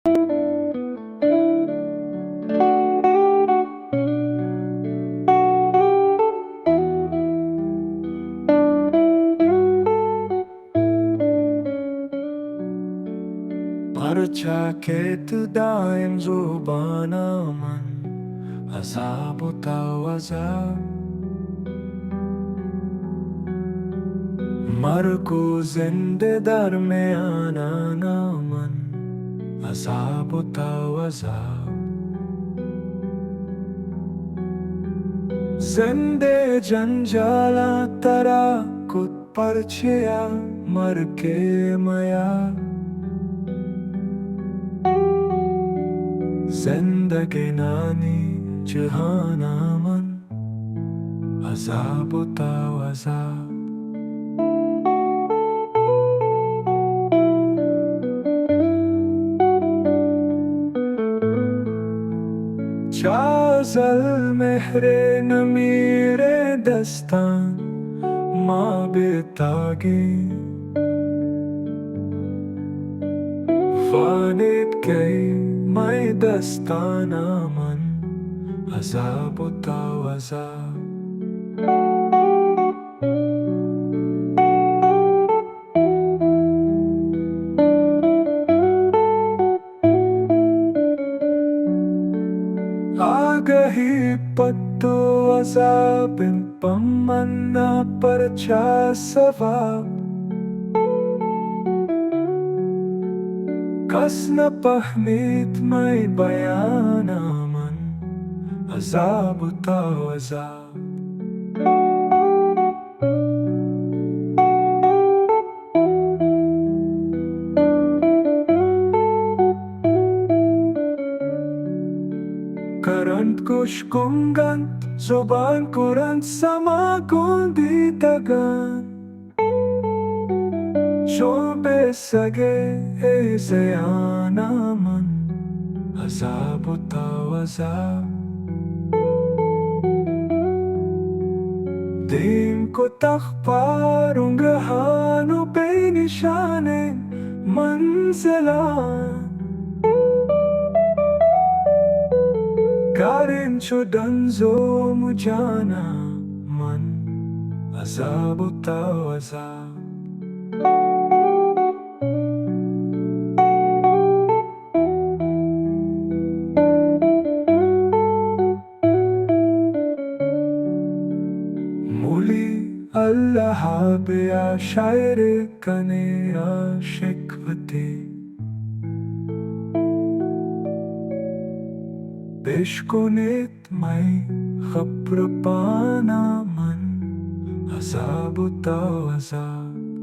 Parçaket daim zuban aman Azab u tawazab मर को जिंदे दरमियान आना मन अज़ाब व तवज़ाब जिंदे जंजाला तरा कुत परछिया मर के मया जिंदगी नानी जहाना मन अज़ाब व तवज़ाब चाज़ल मेहरे नमीरे दस्तान माँ बेतागी फानित गई मैं दस्ताना मन अज़ाब व तवज़ाब Agahi patto azabin pamanna parcha savab Kasna pahmit may bayana man azab u tawazab Karant kush kungant Zuban kurant sama kundi tagan Shobe sage zayana man Azab u tawazab Din ko takhpar ungahano benishane manzilan Karin chudanzo mujana man Azab u tawazab Muli Allah be shair kane ashikvati Beshkunit may khaprapana man Azab u tawazab